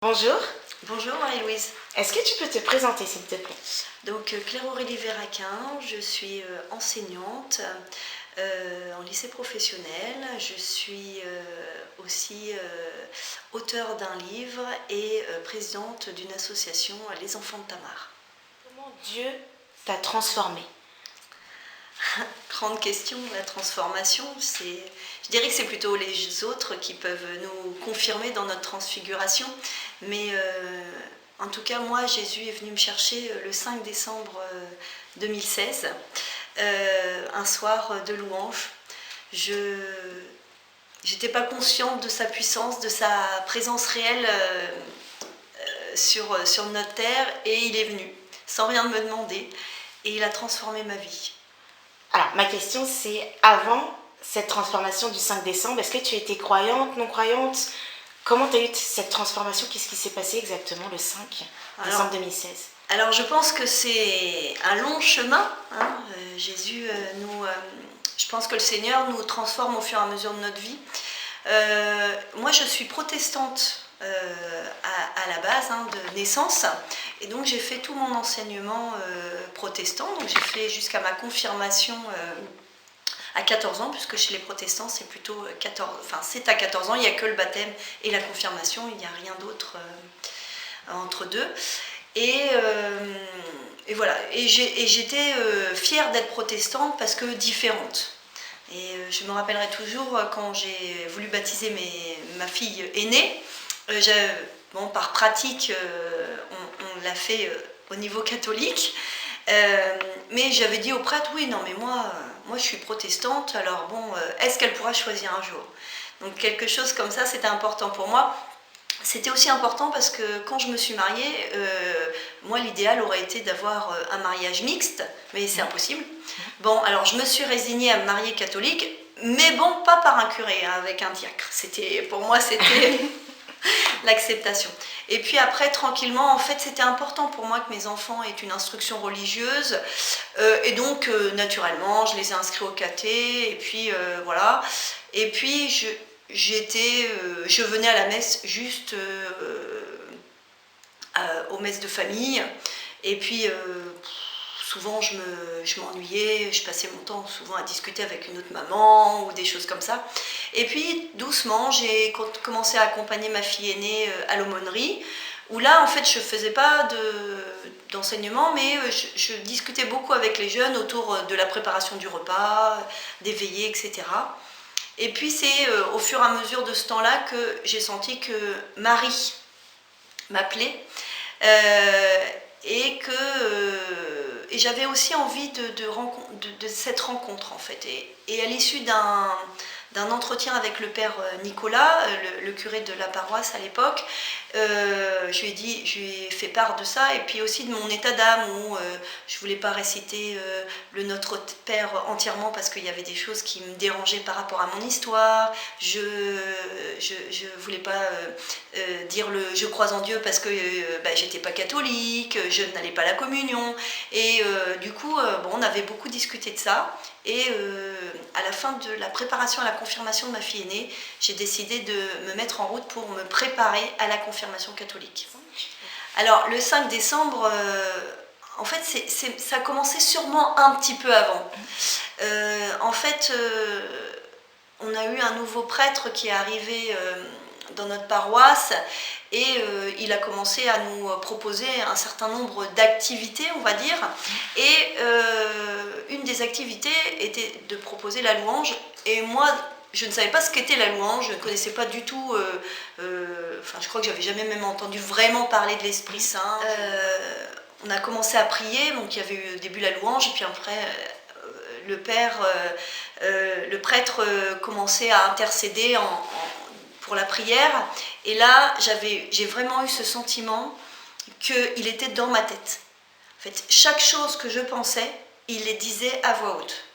Bonjour, Bonjour Marie-Louise. est-ce que tu peux te présenter s'il te plaît? Donc Claire-Aurélie Véraquin, je suis enseignante en lycée professionnel. Je suis aussi auteure d'un livre et présidente d'une association Les Enfants de Tamar. Comment Dieu t'a transformé? Grande question, la transformation, je dirais que c'est plutôt les autres qui peuvent nous confirmer dans notre transfiguration. Mais en tout cas, moi, Jésus est venu me chercher le 5 décembre 2016, un soir de louange. Je n'étais pas consciente de sa puissance, de sa présence réelle sur notre terre, et il est venu, sans rien me demander, et il a transformé ma vie. Alors, ma question c'est, avant cette transformation du 5 décembre, est-ce que tu étais croyante, non croyante? Comment tu as eu cette transformation? Qu'est-ce qui s'est passé exactement le 5 décembre 2016? Alors, je pense que c'est un long chemin. Jésus je pense que le Seigneur nous transforme au fur et à mesure de notre vie. Moi, je suis protestante à la base, de naissance, et donc j'ai fait tout mon enseignement protestant. Donc j'ai fait jusqu'à ma confirmation à 14 ans, puisque chez les protestants c'est plutôt 14, enfin c'est à 14 ans, il n'y a que le baptême et la confirmation, il n'y a rien d'autre entre deux. Et voilà, et j'étais fière d'être protestante parce que différente. Et je me rappellerai toujours quand j'ai voulu baptiser ma fille aînée. Par pratique, on l'a fait au niveau catholique. Mais j'avais dit au prêtre, oui, non, mais moi je suis protestante, alors bon, est-ce qu'elle pourra choisir un jour? Donc quelque chose comme ça, c'était important pour moi. C'était aussi important parce que quand je me suis mariée, moi l'idéal aurait été d'avoir un mariage mixte, mais c'est impossible. Bon, alors je me suis résignée à me marier catholique, mais bon, pas par un curé, avec un diacre. Pour moi, c'était l'acceptation. Et puis après, tranquillement, en fait, c'était important pour moi que mes enfants aient une instruction religieuse. Et donc, naturellement, je les ai inscrits au caté, et puis voilà. Et puis, je venais à la messe juste aux messes de famille. Et puis, souvent, je m'ennuyais, je passais mon temps souvent à discuter avec une autre maman ou des choses comme ça. Et puis, doucement, j'ai commencé à accompagner ma fille aînée à l'aumônerie, où là, en fait, je ne faisais pas d'enseignement, mais je discutais beaucoup avec les jeunes autour de la préparation du repas, des veillées, etc. Et puis, c'est au fur et à mesure de ce temps-là que j'ai senti que Marie m'appelait. Et j'avais aussi envie de cette rencontre en fait. Et à l'issue d'un entretien avec le père Nicolas, le curé de la paroisse à l'époque, je lui ai fait part de ça, et puis aussi de mon état d'âme où je ne voulais pas réciter le Notre Père entièrement parce qu'il y avait des choses qui me dérangeaient par rapport à mon histoire. Je ne voulais pas dire le « je crois en Dieu » parce que j'étais pas catholique, je n'allais pas à la communion. Et du coup, on avait beaucoup discuté de ça. Et à la fin de la préparation à la confirmation de ma fille aînée, j'ai décidé de me mettre en route pour me préparer à la confirmation catholique. Alors, le 5 décembre, en fait, ça a commencé sûrement un petit peu avant. En fait, on a eu un nouveau prêtre qui est arrivé dans notre paroisse, et il a commencé à nous proposer un certain nombre d'activités, on va dire, et une des activités était de proposer la louange. Et moi, je ne savais pas ce qu'était la louange, je ne connaissais pas du tout, je crois que j'avais jamais même entendu vraiment parler de l'Esprit Saint. On a commencé à prier, donc il y avait eu au début la louange, et puis après le prêtre commençait à intercéder pour la prière. Et là, j'ai vraiment eu ce sentiment qu'il était dans ma tête. En fait, chaque chose que je pensais, il les disait à voix haute.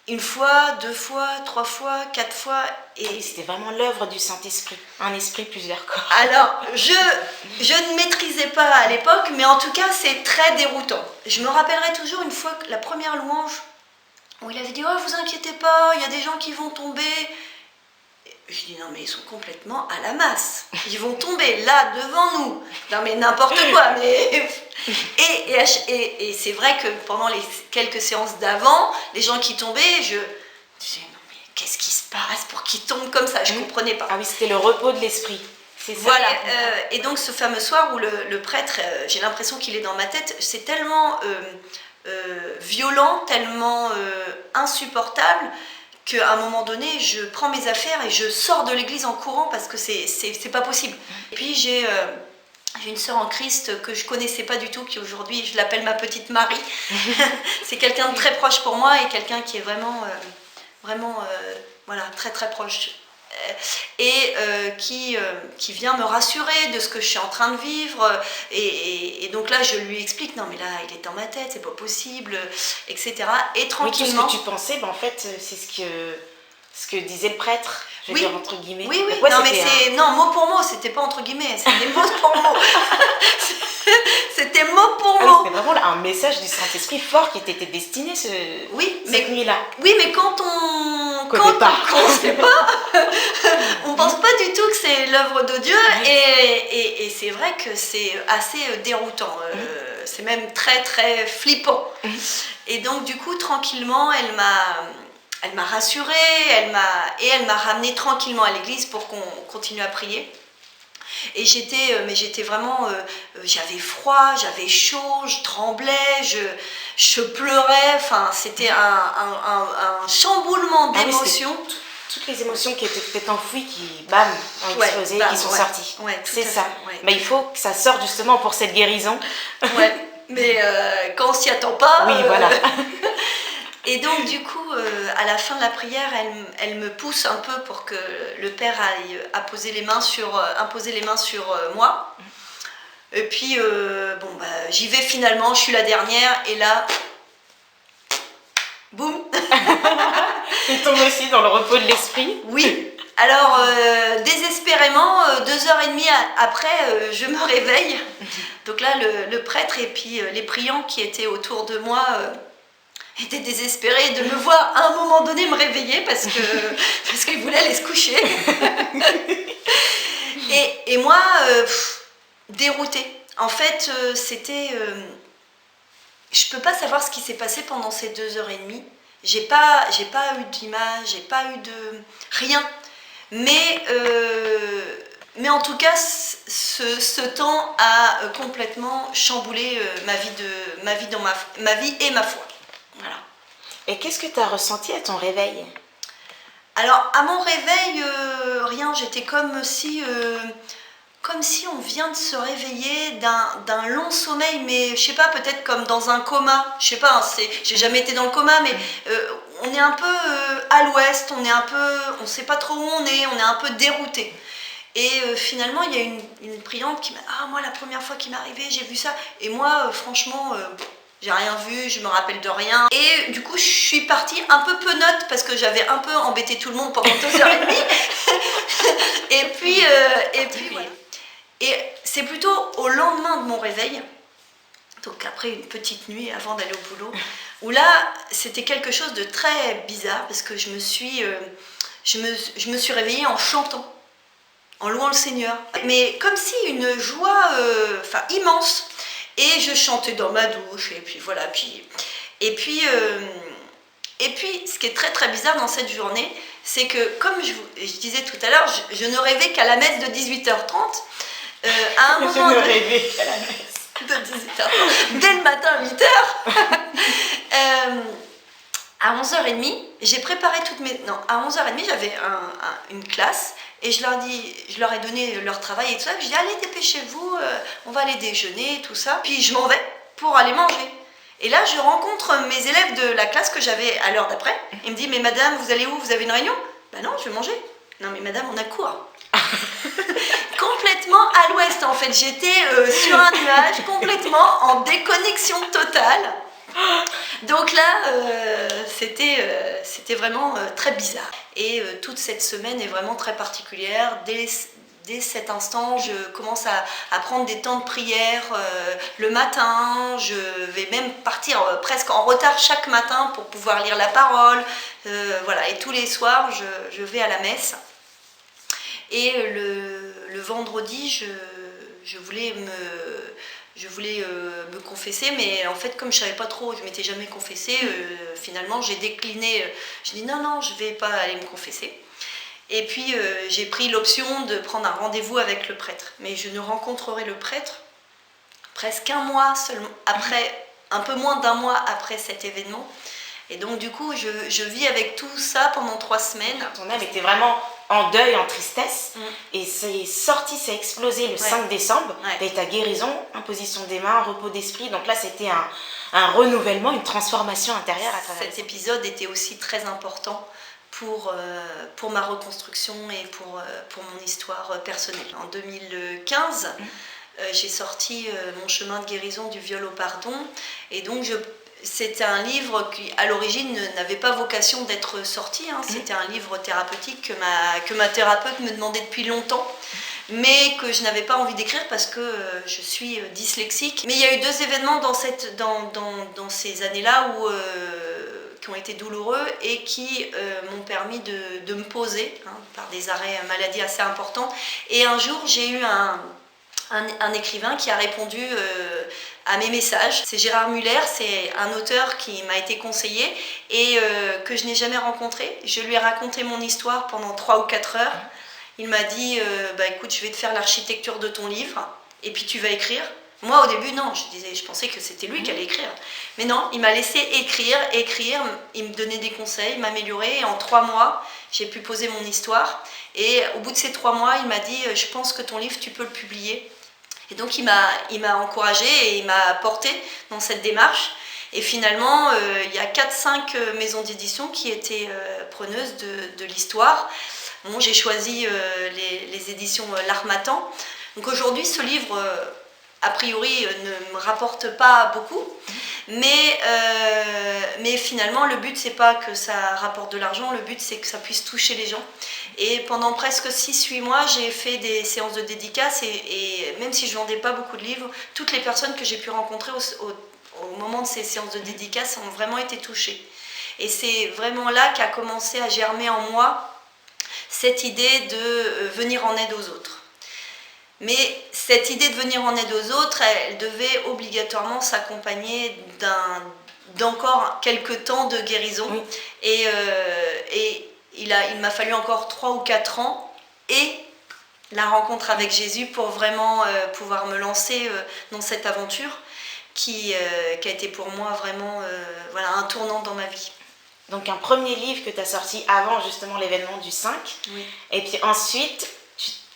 Une fois, 2 fois, 3 fois, 4 fois. Et c'était vraiment l'œuvre du Saint-Esprit, un esprit, plusieurs corps. Alors, je ne maîtrisais pas à l'époque, mais en tout cas, c'est très déroutant. Je me rappellerai toujours une fois, la première louange, où il avait dit « Oh, vous inquiétez pas, il y a des gens qui vont tomber ». Je dis non mais ils sont complètement à la masse. Ils vont tomber là devant nous. Non mais n'importe quoi. Mais... Et c'est vrai que pendant les quelques séances d'avant, les gens qui tombaient, je disais non mais qu'est-ce qui se passe pour qu'ils tombent comme ça? Je ne comprenais pas. Ah oui, c'était le repos de l'esprit. C'est ça. Voilà. Et donc ce fameux soir où le prêtre, j'ai l'impression qu'il est dans ma tête, c'est tellement violent, tellement insupportable, qu'à un moment donné, je prends mes affaires et je sors de l'église en courant parce que c'est pas possible. Et puis j'ai une sœur en Christ que je connaissais pas du tout, qui aujourd'hui, je l'appelle ma petite Marie. C'est quelqu'un de très proche pour moi et quelqu'un qui est vraiment, voilà, très très proche. Et qui vient me rassurer de ce que je suis en train de vivre. Et donc là, je lui explique, non mais là, il est dans ma tête, c'est pas possible, etc. Et tranquillement... Oui, tout ce que tu pensais, en fait, c'est ce que disait le prêtre, je veux dire entre guillemets. Oui, oui, ouais, non mais c'est... Non, mot pour mot, c'était pas entre guillemets, c'était mot pour mot. C'était mot pour mot. C'était vraiment un message du Saint-Esprit fort qui t'était destiné cette nuit-là. Oui, mais quand on ne sait pas, on pense pas du tout que c'est l'œuvre de Dieu. Et c'est vrai que c'est assez déroutant. C'est même très très flippant. Et donc du coup, tranquillement, elle m'a rassurée, elle m'a ramenée tranquillement à l'église pour qu'on continue à prier. Et j'étais vraiment, j'avais froid, j'avais chaud, je tremblais, je pleurais, enfin c'était un chamboulement d'émotions. Toutes les émotions qui étaient peut-être enfouies, qui ont explosé, qui sont sorties. Ouais, c'est ça. Ouais. Mais il faut que ça sorte justement pour cette guérison. Ouais, mais quand on s'y attend pas... Oui, voilà. Et donc du coup, à la fin de la prière, elle me pousse un peu pour que le Père aille imposer les mains sur moi. Et puis, j'y vais finalement, je suis la dernière, et là, boum. Tu tombes aussi dans le repos de l'esprit. Oui. Alors, désespérément, 2h30 après, je me réveille. Donc là, le prêtre et puis les priants qui étaient autour de moi... étaient désespérés de me voir à un moment donné me réveiller parce qu'ils voulaient aller se coucher. et moi, déroutée. En fait, c'était... je peux pas savoir ce qui s'est passé pendant ces 2h30. J'ai pas eu d'image, j'ai pas eu de... rien. Mais en tout cas, ce temps a complètement chamboulé ma vie et ma foi. Voilà. Et qu'est-ce que tu as ressenti à ton réveil? Alors, à mon réveil, rien, j'étais comme si on vient de se réveiller d'un long sommeil, mais je sais pas, peut-être comme dans un coma, je sais pas, hein, j'ai jamais été dans le coma, mais on est un peu à l'ouest, on sait pas trop où on est un peu dérouté. Et finalement, il y a une priante qui m'a dit « Ah, moi, la première fois qu'il m'est arrivé, j'ai vu ça. » Et moi, franchement... j'ai rien vu, je me rappelle de rien. Et du coup, je suis partie un peu penote parce que j'avais un peu embêté tout le monde pendant 2h30. et puis voilà. Et c'est plutôt au lendemain de mon réveil, donc après une petite nuit avant d'aller au boulot, où là, c'était quelque chose de très bizarre parce que je me suis réveillée en chantant, en louant le Seigneur. Mais comme si une joie immense. Et je chantais dans ma douche, et puis voilà. Et puis, ce qui est très très bizarre dans cette journée, c'est que, comme je disais tout à l'heure, je ne rêvais qu'à la messe de 18h30. À un moment je ne rêvais qu'à la messe. De 18h30, dès le matin à 8h. À 11h30, j'ai préparé toutes mes... Non, à 11h30, j'avais une classe. Et je leur ai donné leur travail et tout ça. Je dis allez, dépêchez-vous, on va aller déjeuner, tout ça. Puis je m'en vais pour aller manger. Et là, je rencontre mes élèves de la classe que j'avais à l'heure d'après. Ils me disent mais madame, vous allez où? Vous avez une réunion? Ben non, je vais manger. Non mais madame, on a cours. Complètement à l'ouest en fait. J'étais sur un nuage, complètement en déconnexion totale. Donc là, c'était vraiment très bizarre. Et toute cette semaine est vraiment très particulière. Dès cet instant, je commence à prendre des temps de prière le matin. Je vais même partir presque en retard chaque matin pour pouvoir lire la parole. Voilà. Et tous les soirs, je vais à la messe. Et le vendredi, je voulais me confesser, mais en fait, comme je savais pas trop, je m'étais jamais confessée, finalement, j'ai décliné. Je dis non, je vais pas aller me confesser. Et puis, j'ai pris l'option de prendre un rendez-vous avec le prêtre. Mais je ne rencontrerai le prêtre presque un mois seulement après, un peu moins d'un mois après cet événement. Et donc, du coup, je vis avec tout ça pendant 3 semaines. Ton âme était vraiment en deuil, en tristesse, et c'est sorti, c'est explosé le 5 décembre, et ta guérison, imposition des mains, repos d'esprit, donc là c'était un renouvellement, une transformation intérieure à travers cet épisode était aussi très important pour ma reconstruction et pour mon histoire personnelle. En 2015, j'ai sorti mon chemin de guérison du viol au pardon, et donc c'était un livre qui, à l'origine, n'avait pas vocation d'être sorti. C'était un livre thérapeutique que ma thérapeute me demandait depuis longtemps, mais que je n'avais pas envie d'écrire parce que je suis dyslexique. Mais il y a eu 2 événements dans ces années-là qui ont été douloureux et qui m'ont permis de me poser, par des arrêts maladie assez importants. Et un jour, j'ai eu un écrivain qui a répondu à mes messages. C'est Gérard Muller, c'est un auteur qui m'a été conseillé et que je n'ai jamais rencontré. Je lui ai raconté mon histoire pendant 3 ou 4 heures. Il m'a dit écoute, je vais te faire l'architecture de ton livre et puis tu vas écrire. Moi, au début, non, je pensais que c'était lui qui allait écrire. Mais non, il m'a laissé écrire, il me donnait des conseils, m'améliorer. Et en 3 mois, j'ai pu poser mon histoire. Et au bout de ces 3 mois, il m'a dit je pense que ton livre, tu peux le publier. Et donc il m'a encouragée et il m'a portée dans cette démarche. Et finalement, il y a 4-5 maisons d'édition qui étaient preneuses de l'histoire. Bon, j'ai choisi les éditions L'Harmattan. Donc aujourd'hui, ce livre, a priori, ne me rapporte pas beaucoup. Mais finalement, le but, c'est pas que ça rapporte de l'argent, le but, c'est que ça puisse toucher les gens. Et pendant presque 6-8 mois, j'ai fait des séances de dédicaces et même si je ne vendais pas beaucoup de livres, toutes les personnes que j'ai pu rencontrer au moment de ces séances de dédicaces ont vraiment été touchées. Et c'est vraiment là qu'a commencé à germer en moi cette idée de venir en aide aux autres. Mais cette idée de venir en aide aux autres, elle devait obligatoirement s'accompagner d'encore quelques temps de guérison. Oui. Et il m'a fallu encore 3 ou 4 ans et la rencontre avec Jésus pour vraiment pouvoir me lancer dans cette aventure qui a été pour moi vraiment un tournant dans ma vie. Donc un premier livre que tu as sorti avant justement l'événement du 5, oui. Et puis ensuite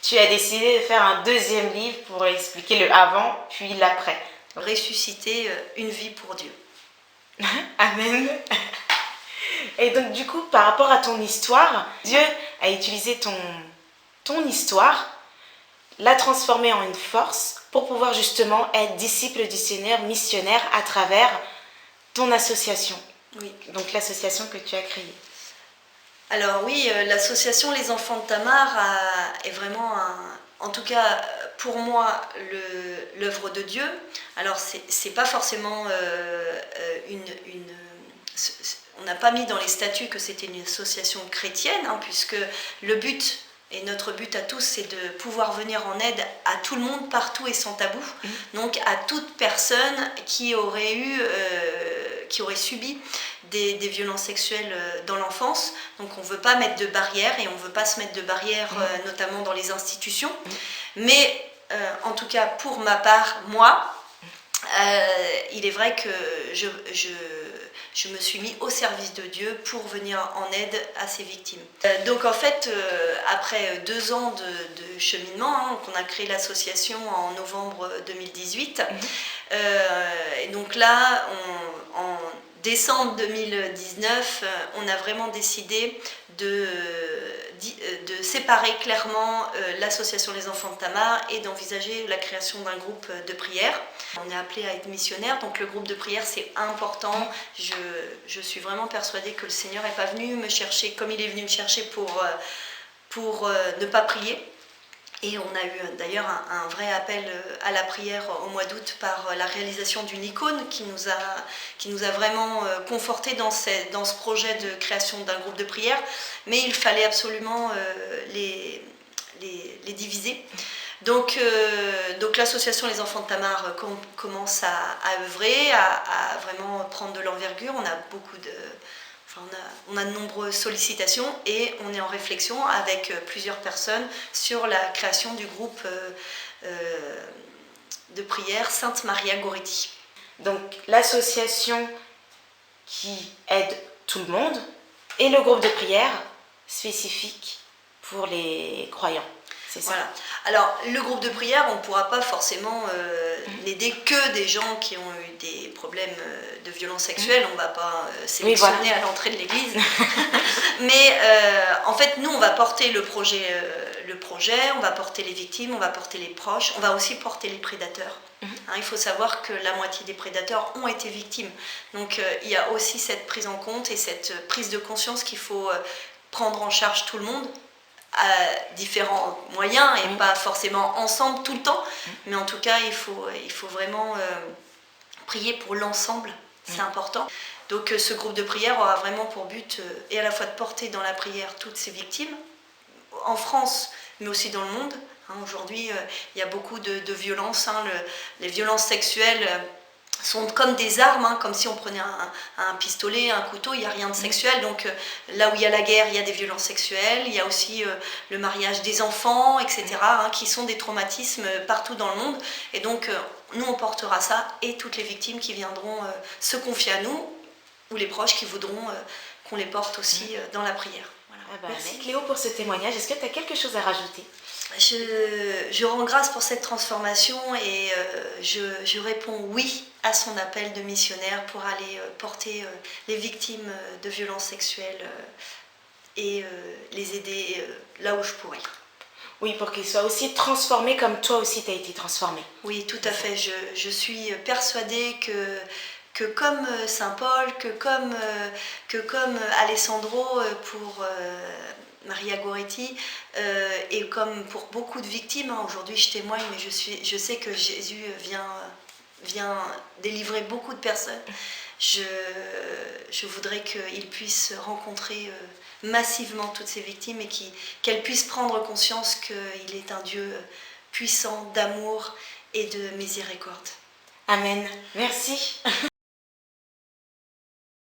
tu as décidé de faire un 2e livre pour expliquer le avant puis l'après. Ressusciter une vie pour Dieu. Amen. Et donc du coup, par rapport à ton histoire, Dieu a utilisé ton histoire, l'a transformée en une force pour pouvoir justement être disciple du Seigneur, missionnaire à travers ton association. Oui. Donc l'association que tu as créée. Alors oui, l'association Les Enfants de Tamar est vraiment, en tout cas pour moi, l'œuvre de Dieu. Alors c'est pas forcément on n'a pas mis dans les statuts que c'était une association chrétienne, puisque le but, et notre but à tous, c'est de pouvoir venir en aide à tout le monde, partout et sans tabou. Donc à toute personne qui aurait subi des violences sexuelles dans l'enfance. Donc on ne veut pas mettre de barrières et on ne veut pas se mettre de barrières, notamment dans les institutions. Mais en tout cas, pour ma part, moi, il est vrai que je me suis mis au service de Dieu pour venir en aide à ces victimes. Donc en fait, après 2 ans de cheminement, on a créé l'association en novembre 2018. Et donc là, en décembre 2019, on a vraiment décidé de séparer clairement l'association Les Enfants de Tamar et d'envisager la création d'un groupe de prière. On est appelé à être missionnaire, donc le groupe de prière c'est important. Je suis vraiment persuadée que le Seigneur n'est pas venu me chercher comme il est venu me chercher pour ne pas prier. Et on a eu d'ailleurs un vrai appel à la prière au mois d'août par la réalisation d'une icône qui nous a vraiment confortés dans ce projet de création d'un groupe de prière. Mais il fallait absolument les diviser. Donc l'association Les Enfants de Tamar commence à œuvrer, à vraiment prendre de l'envergure. On a on a de nombreuses sollicitations et on est en réflexion avec plusieurs personnes sur la création du groupe de prière Sainte Maria Goretti. Donc l'association qui aide tout le monde et le groupe de prière spécifique pour les croyants. C'est ça. Voilà. Alors, le groupe de prière, on ne pourra pas forcément n'aider que des gens qui ont eu des problèmes de violence sexuelle. On ne va pas sélectionner à l'entrée de l'église. Mais en fait, nous, on va porter le projet, on va porter les victimes, on va porter les proches, on va aussi porter les prédateurs. Il faut savoir que la moitié des prédateurs ont été victimes. Donc, il y a aussi cette prise en compte et cette prise de conscience qu'il faut prendre en charge tout le monde, à différents moyens et pas forcément ensemble tout le temps, mais en tout cas il faut vraiment prier pour l'ensemble, c'est important. Donc ce groupe de prière aura vraiment pour but et à la fois de porter dans la prière toutes ces victimes, en France mais aussi dans le monde. Aujourd'hui il y a beaucoup de violences, les violences sexuelles sont comme des armes, comme si on prenait un pistolet, un couteau, il n'y a rien de sexuel. Donc là où il y a la guerre, il y a des violences sexuelles, il y a aussi le mariage des enfants, etc., qui sont des traumatismes partout dans le monde. Et donc nous, on portera ça et toutes les victimes qui viendront se confier à nous, ou les proches qui voudront qu'on les porte aussi dans la prière. Voilà. Merci Cléo pour ce témoignage. Est-ce que tu as quelque chose à rajouter ? Je rends grâce pour cette transformation et je réponds oui à son appel de missionnaire pour aller porter les victimes de violences sexuelles et les aider là où je pourrais. Oui, pour qu'ils soient aussi transformés comme toi aussi tu as été transformée. Oui, tout à fait. Je suis persuadée que comme Saint Paul, que comme Alessandro pour Maria Goretti, et comme pour beaucoup de victimes, aujourd'hui je témoigne, mais je sais que Jésus vient délivrer beaucoup de personnes. Je voudrais qu'ils puissent rencontrer massivement toutes ces victimes et qu'elles puissent prendre conscience qu'il est un Dieu puissant, d'amour et de miséricorde. Amen. Merci.